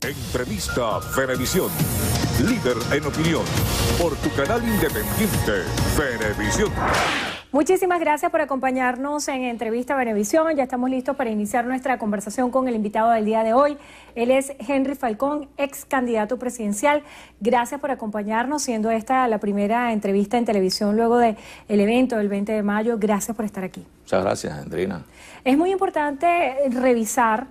Entrevista Venevisión. Líder en opinión. Por tu canal independiente, Venevisión. Muchísimas gracias por acompañarnos en Entrevista Venevisión. Ya estamos listos para iniciar nuestra conversación con el invitado del día de hoy. Él es Henry Falcón, ex candidato presidencial. Gracias por acompañarnos, siendo esta la primera entrevista en televisión luego del evento del 20 de mayo. Gracias por estar aquí. Muchas gracias, Andrina. Es muy importante revisar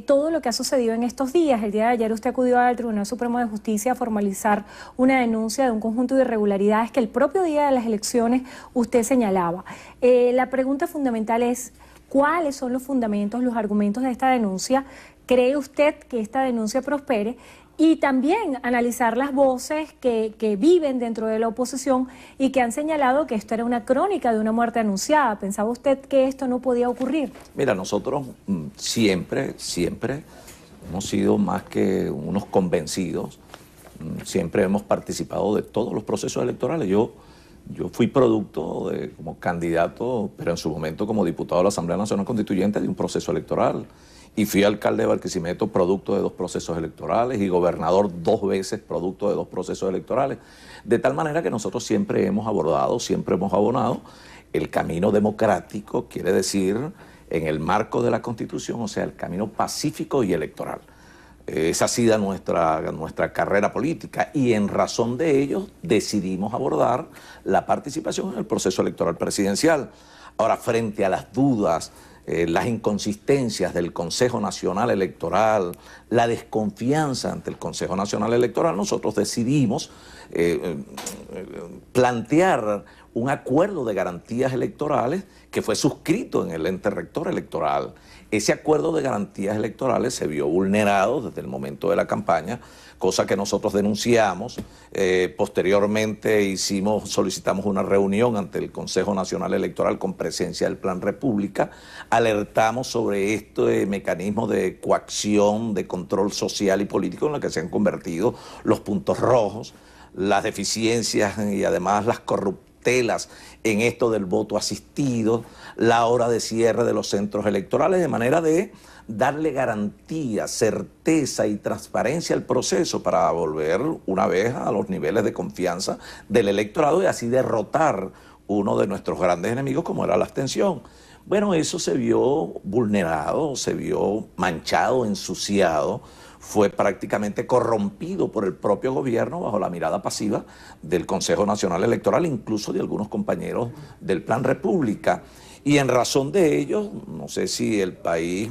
todo lo que ha sucedido en estos días. El día de ayer usted acudió al Tribunal Supremo de Justicia a formalizar una denuncia de un conjunto de irregularidades que el propio día de las elecciones usted señalaba. La pregunta fundamental es, ¿cuáles son los fundamentos, los argumentos de esta denuncia? ¿Cree usted que esta denuncia prospere? Y también analizar las voces que viven dentro de la oposición y que han señalado que esto era una crónica de una muerte anunciada. ¿Pensaba usted que esto no podía ocurrir? Mira, nosotros siempre hemos sido más que unos convencidos. Siempre hemos participado de todos los procesos electorales. Yo fui producto como candidato, pero en su momento como diputado de la Asamblea Nacional Constituyente, de un proceso electoral. Y fui alcalde de Barquisimeto producto de 2 procesos electorales y gobernador 2 veces producto de 2 procesos electorales. De tal manera que nosotros siempre hemos abordado, siempre hemos abonado el camino democrático, quiere decir en el marco de la Constitución, o sea, el camino pacífico y electoral. Esa ha sido nuestra carrera política y en razón de ello decidimos abordar la participación en el proceso electoral presidencial. Ahora, frente a las dudas, las inconsistencias del Consejo Nacional Electoral, la desconfianza ante el Consejo Nacional Electoral, nosotros decidimos plantear un acuerdo de garantías electorales que fue suscrito en el ente rector electoral. Ese acuerdo de garantías electorales se vio vulnerado desde el momento de la campaña, cosa que nosotros denunciamos. Posteriormente solicitamos una reunión ante el Consejo Nacional Electoral con presencia del Plan República. Alertamos sobre este mecanismo de coacción, de control social y político en el que se han convertido los puntos rojos, las deficiencias y además las corruptelas en esto del voto asistido, la hora de cierre de los centros electorales, de manera de darle garantía, certeza y transparencia al proceso para volver una vez a los niveles de confianza del electorado y así derrotar uno de nuestros grandes enemigos como era la abstención. Bueno, eso se vio vulnerado, se vio manchado, ensuciado, fue prácticamente corrompido por el propio gobierno bajo la mirada pasiva del Consejo Nacional Electoral, incluso de algunos compañeros del Plan República. Y en razón de ello, no sé si el país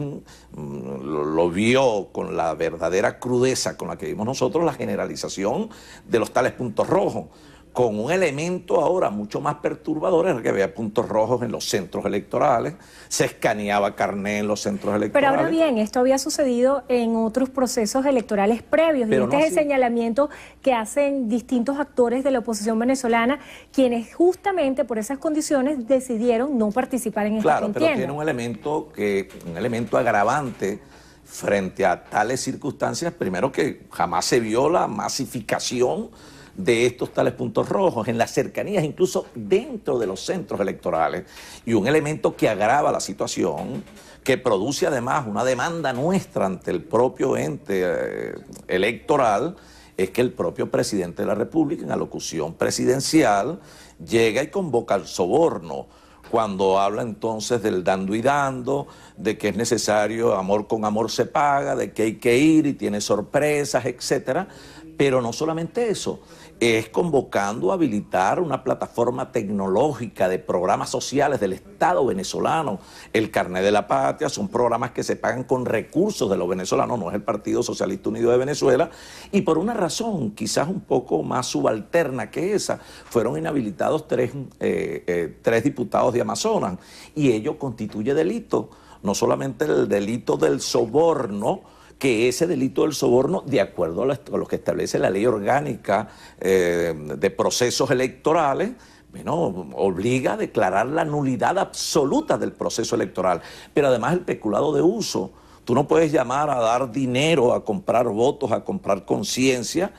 lo vio con la verdadera crudeza con la que vimos nosotros, la generalización de los tales puntos rojos, con un elemento ahora mucho más perturbador, era que había puntos rojos en los centros electorales, se escaneaba carné en los centros electorales. Pero ahora bien, esto había sucedido en otros procesos electorales previos, y este es el señalamiento que hacen distintos actores de la oposición venezolana, quienes justamente por esas condiciones decidieron no participar en esta contienda. Claro, pero tiene un elemento agravante frente a tales circunstancias. Primero, que jamás se vio la masificación de estos tales puntos rojos en las cercanías, incluso dentro de los centros electorales, y un elemento que agrava la situación, que produce además una demanda nuestra ante el propio ente electoral, es que el propio presidente de la República, en alocución presidencial, llega y convoca al soborno, cuando habla entonces del dando y dando, de que es necesario, amor con amor se paga, de que hay que ir y tiene sorpresas, etcétera. Pero no solamente eso, es convocando a habilitar una plataforma tecnológica de programas sociales del Estado venezolano. El Carnet de la Patria son programas que se pagan con recursos de los venezolanos, no es el Partido Socialista Unido de Venezuela, y por una razón quizás un poco más subalterna que esa, fueron inhabilitados 3 diputados de Amazonas, y ello constituye delito, no solamente el delito del soborno, que ese delito del soborno, de acuerdo a lo que establece la ley orgánica de procesos electorales, bueno, obliga a declarar la nulidad absoluta del proceso electoral. Pero además el peculado de uso. Tú no puedes llamar a dar dinero, a comprar votos, a comprar conciencia,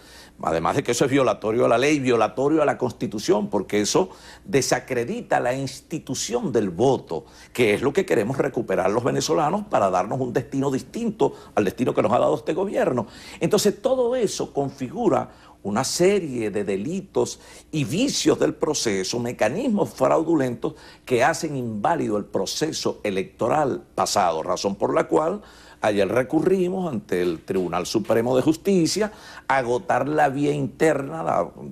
además de que eso es violatorio a la ley, violatorio a la Constitución, porque eso desacredita la institución del voto, que es lo que queremos recuperar los venezolanos para darnos un destino distinto al destino que nos ha dado este gobierno. Entonces todo eso configura una serie de delitos y vicios del proceso, mecanismos fraudulentos que hacen inválido el proceso electoral pasado, razón por la cual ayer recurrimos ante el Tribunal Supremo de Justicia a agotar la vía interna,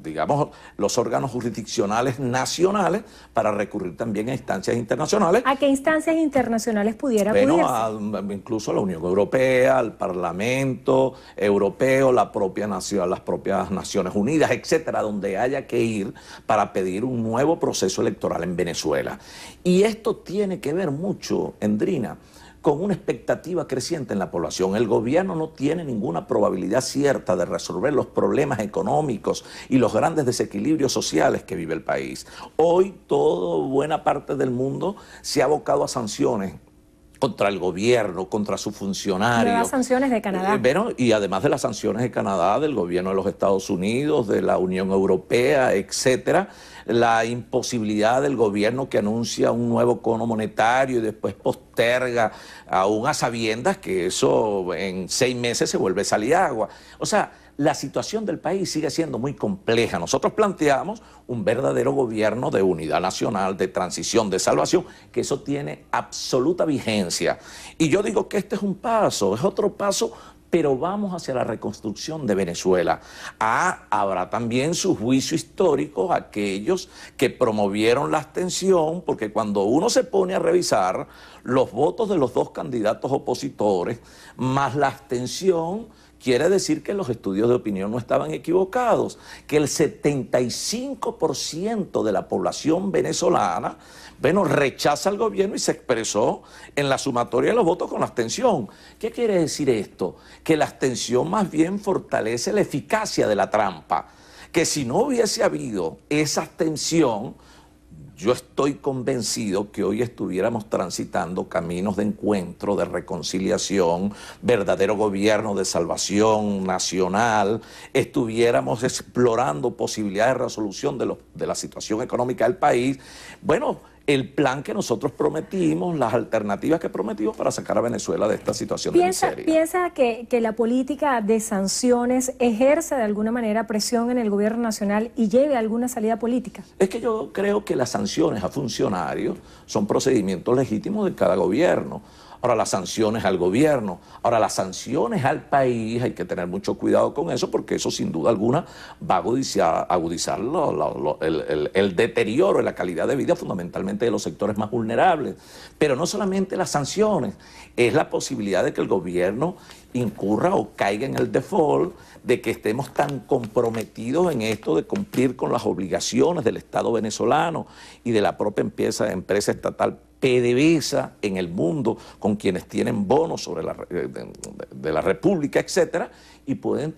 digamos, los órganos jurisdiccionales nacionales para recurrir también a instancias internacionales. ¿A qué instancias internacionales pudiera acudirse? Incluso a la Unión Europea, al Parlamento Europeo, las propias Naciones Unidas, etcétera, donde haya que ir para pedir un nuevo proceso electoral en Venezuela. Y esto tiene que ver mucho, Endrina, con una expectativa creciente en la población. El gobierno no tiene ninguna probabilidad cierta de resolver los problemas económicos y los grandes desequilibrios sociales que vive el país. Hoy buena parte del mundo se ha abocado a sanciones contra el gobierno, contra sus funcionarios. Nuevas sanciones de Canadá. Y además de las sanciones de Canadá, del gobierno de los Estados Unidos, de la Unión Europea, etcétera, la imposibilidad del gobierno que anuncia un nuevo cono monetario y después posterga, aún a sabiendas que eso en 6 meses se vuelve salir agua. O sea, la situación del país sigue siendo muy compleja. Nosotros planteamos un verdadero gobierno de unidad nacional, de transición, de salvación, que eso tiene absoluta vigencia. Y yo digo que este es un paso, es otro paso, pero vamos hacia la reconstrucción de Venezuela. Habrá también su juicio histórico aquellos que promovieron la abstención, porque cuando uno se pone a revisar los votos de los 2 candidatos opositores, más la abstención, quiere decir que los estudios de opinión no estaban equivocados, que el 75% de la población venezolana, rechaza al gobierno y se expresó en la sumatoria de los votos con la abstención. ¿Qué quiere decir esto? Que la abstención más bien fortalece la eficacia de la trampa, que si no hubiese habido esa abstención, yo estoy convencido que hoy estuviéramos transitando caminos de encuentro, de reconciliación, verdadero gobierno de salvación nacional, estuviéramos explorando posibilidades de resolución de la situación económica del país. El plan que nosotros prometimos, las alternativas que prometimos para sacar a Venezuela de esta situación de miseria. ¿Piensa que la política de sanciones ejerce de alguna manera presión en el gobierno nacional y lleve a alguna salida política? Es que yo creo que las sanciones a funcionarios son procedimientos legítimos de cada gobierno. Ahora las sanciones al gobierno, ahora las sanciones al país, hay que tener mucho cuidado con eso porque eso sin duda alguna va a agudizar el deterioro en la calidad de vida fundamentalmente de los sectores más vulnerables. Pero no solamente las sanciones, es la posibilidad de que el gobierno incurra o caiga en el default, de que estemos tan comprometidos en esto de cumplir con las obligaciones del Estado venezolano y de la propia empresa estatal PDVSA en el mundo, con quienes tienen bonos sobre de la República, etcétera, y pueden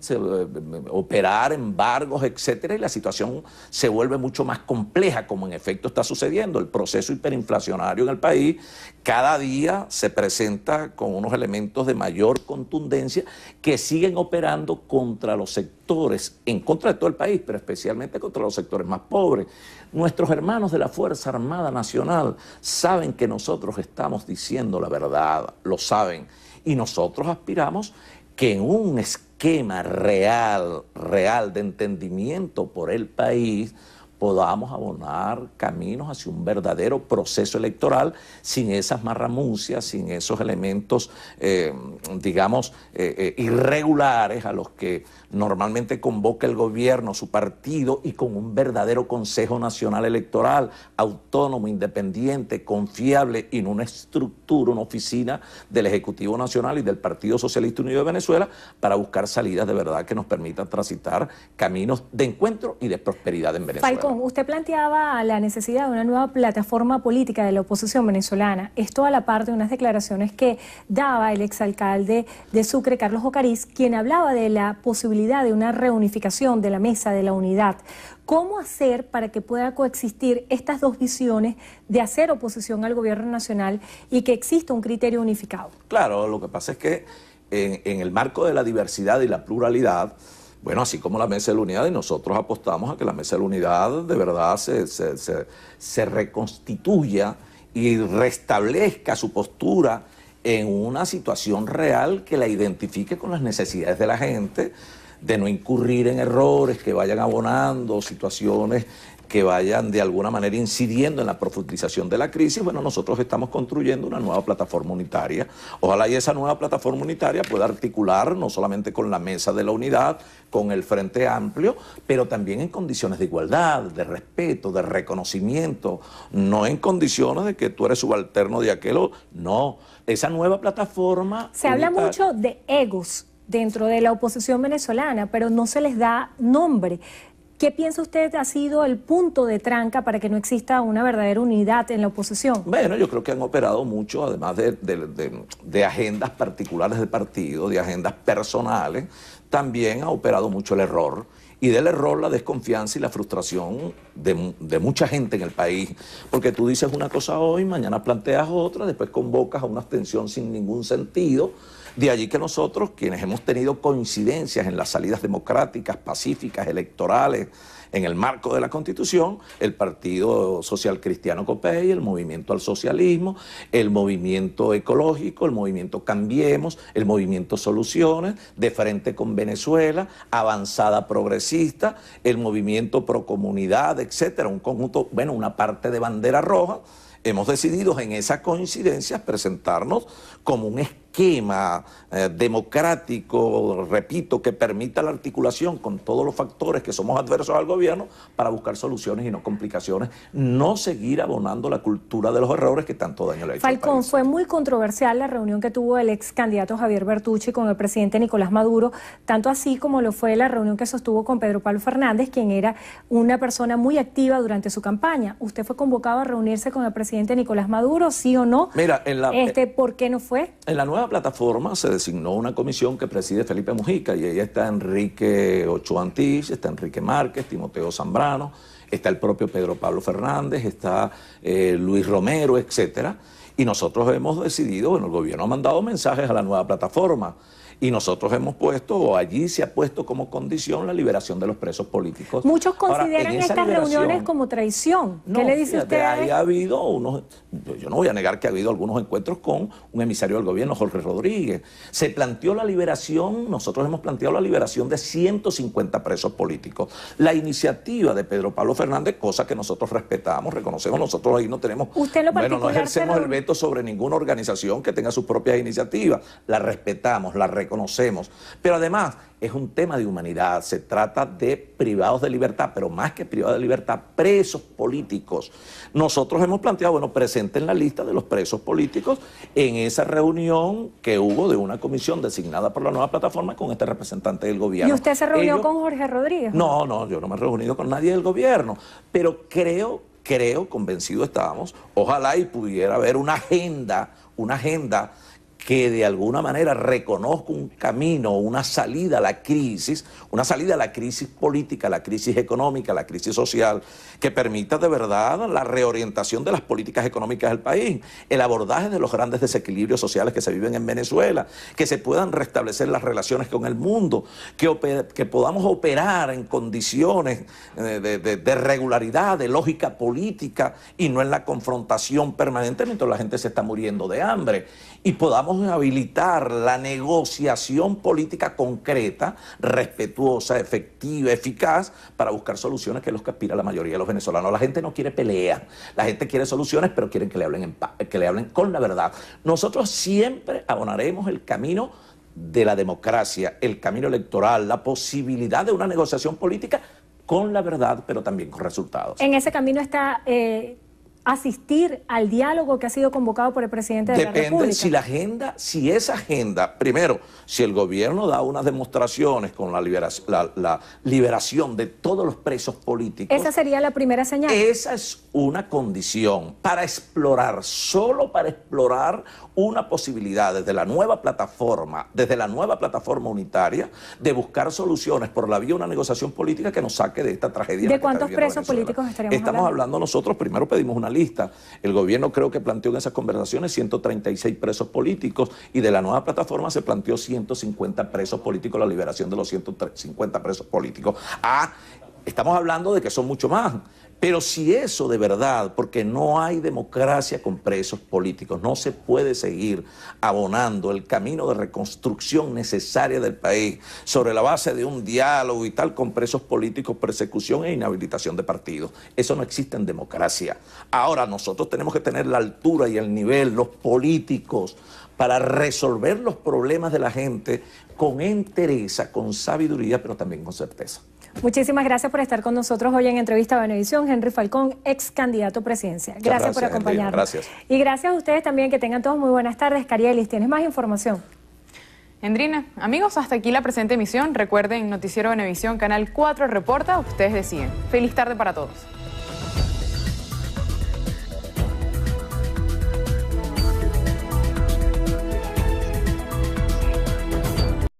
operar embargos, etcétera, y la situación se vuelve mucho más compleja, como en efecto está sucediendo. El proceso hiperinflacionario en el país cada día se presenta con unos elementos de mayor contundencia que siguen operando contra los sectores, en contra de todo el país, pero especialmente contra los sectores más pobres. Nuestros hermanos de la Fuerza Armada Nacional saben que nosotros estamos diciendo la verdad, lo saben, y nosotros aspiramos que en un esquema real de entendimiento por el país podamos abonar caminos hacia un verdadero proceso electoral sin esas marramucias, sin esos elementos, irregulares a los que normalmente convoca el gobierno, su partido, y con un verdadero Consejo Nacional Electoral, autónomo, independiente, confiable, y no una estructura, una oficina del Ejecutivo Nacional y del Partido Socialista Unido de Venezuela para buscar salidas de verdad que nos permitan transitar caminos de encuentro y de prosperidad en Venezuela. Falcón, usted planteaba la necesidad de una nueva plataforma política de la oposición venezolana. Esto a la par de unas declaraciones que daba el exalcalde de Sucre, Carlos Ocariz, quien hablaba de la posibilidad de una reunificación de la mesa de la unidad. ¿Cómo hacer para que pueda coexistir estas dos visiones de hacer oposición al gobierno nacional y que exista un criterio unificado? Claro, lo que pasa es que en el marco de la diversidad y la pluralidad, bueno, así como la Mesa de la Unidad, y nosotros apostamos a que la Mesa de la Unidad de verdad se reconstituya y restablezca su postura en una situación real que la identifique con las necesidades de la gente, de no incurrir en errores que vayan abonando, situaciones que vayan de alguna manera incidiendo en la profundización de la crisis. Bueno, nosotros estamos construyendo una nueva plataforma unitaria. Ojalá y esa nueva plataforma unitaria pueda articular no solamente con la Mesa de la Unidad, con el Frente Amplio, pero también en condiciones de igualdad, de respeto, de reconocimiento, no en condiciones de que tú eres subalterno de aquel o no. Esa nueva plataforma... Se habla mucho de egos dentro de la oposición venezolana, pero no se les da nombre. ¿Qué piensa usted ha sido el punto de tranca para que no exista una verdadera unidad en la oposición? Bueno, yo creo que han operado mucho, además de agendas particulares de partido, de agendas personales, también ha operado mucho el error. Y del error la desconfianza y la frustración de mucha gente en el país. Porque tú dices una cosa hoy, mañana planteas otra, después convocas a una abstención sin ningún sentido. De allí que nosotros, quienes hemos tenido coincidencias en las salidas democráticas, pacíficas, electorales, en el marco de la Constitución, el Partido Social Cristiano Copey, el Movimiento al Socialismo, el Movimiento Ecológico, el Movimiento Cambiemos, el Movimiento Soluciones, de Frente con Venezuela, Avanzada Progresista, el Movimiento Pro Comunidad, etcétera, un conjunto, bueno, una parte de bandera roja. Hemos decidido en esas coincidencias presentarnos como un esquema democrático, repito, que permita la articulación con todos los factores que somos adversos al gobierno para buscar soluciones y no complicaciones, no seguir abonando la cultura de los errores que tanto daño le ha hecho al Falcón, país. fue muy controversial la reunión que tuvo el ex candidato Javier Bertucci con el presidente Nicolás Maduro, tanto así como lo fue la reunión que sostuvo con Pedro Pablo Fernández, quien era una persona muy activa durante su campaña. ¿Usted fue convocado a reunirse con el presidente Nicolás Maduro, sí o no? Mira, ¿por qué no fue? En la nueva plataforma se designó una comisión que preside Felipe Mujica y ahí está Enrique Ochoa Antich, está Enrique Márquez, Timoteo Zambrano, está el propio Pedro Pablo Fernández, está Luis Romero, etcétera. Y nosotros hemos decidido, bueno, el gobierno ha mandado mensajes a la nueva plataforma y nosotros hemos puesto, o allí se ha puesto como condición la liberación de los presos políticos. Muchos consideran estas reuniones como traición. ¿Qué le dice usted a ahí ha habido unos, yo no voy a negar que ha habido algunos encuentros con un emisario del gobierno, Jorge Rodríguez. Se planteó la liberación, nosotros hemos planteado la liberación de 150 presos políticos. La iniciativa de Pedro Pablo Fernández, cosa que nosotros respetamos, reconocemos, nosotros ahí no tenemos, bueno, no ejercemos el veto sobre ninguna organización que tenga sus propias iniciativas. La respetamos, la reconocemos, pero además es un tema de humanidad, se trata de privados de libertad, pero más que privados de libertad, presos políticos. Nosotros hemos planteado, bueno, presenten la lista de los presos políticos en esa reunión que hubo de una comisión designada por la nueva plataforma con este representante del gobierno. ¿Y usted se reunió con Jorge Rodríguez? No, yo no me he reunido con nadie del gobierno, pero creo, convencido estábamos, ojalá y pudiera haber una agenda que de alguna manera reconozca un camino, una salida a la crisis política, la crisis económica, la crisis social, que permita de verdad la reorientación de las políticas económicas del país, el abordaje de los grandes desequilibrios sociales que se viven en Venezuela, que se puedan restablecer las relaciones con el mundo, que podamos operar en condiciones de regularidad, de lógica política y no en la confrontación permanente mientras la gente se está muriendo de hambre, y podamos habilitar la negociación política concreta, respetuosa, efectiva, eficaz, para buscar soluciones que es lo que aspira la mayoría de los venezolanos. La gente no quiere pelea, la gente quiere soluciones, pero quieren que le hablen en paz, que le hablen con la verdad. Nosotros siempre abonaremos el camino de la democracia, el camino electoral, la posibilidad de una negociación política con la verdad, pero también con resultados. En ese camino está asistir al diálogo que ha sido convocado por el presidente de la República? Depende si esa agenda, primero, si el gobierno da unas demostraciones con la liberación de todos los presos políticos. Esa sería la primera señal. Esa es una condición para explorar, solo para explorar una posibilidad desde la nueva plataforma unitaria, de buscar soluciones por la vía de una negociación política que nos saque de esta tragedia. ¿De cuántos presos políticos estaríamos hablando? Estamos hablando nosotros, primero pedimos una lista. El gobierno creo que planteó en esas conversaciones 136 presos políticos y de la nueva plataforma se planteó 150 presos políticos, la liberación de los 150 presos políticos. Estamos hablando de que son mucho más. Pero si eso de verdad, porque no hay democracia con presos políticos, no se puede seguir abonando el camino de reconstrucción necesaria del país sobre la base de un diálogo y tal con presos políticos, persecución e inhabilitación de partidos. Eso no existe en democracia. Ahora nosotros tenemos que tener la altura y el nivel, los políticos, para resolver los problemas de la gente con entereza, con sabiduría, pero también con certeza. Muchísimas gracias por estar con nosotros hoy en Entrevista a Venevisión. Henry Falcón, ex candidato presidencial. Gracias por acompañarnos. Gracias. Y gracias a ustedes también, que tengan todos muy buenas tardes. Carielis, ¿tienes más información? Endrina, amigos, hasta aquí la presente emisión. Recuerden, Noticiero Venevisión, Canal 4 reporta, ustedes deciden. Feliz tarde para todos.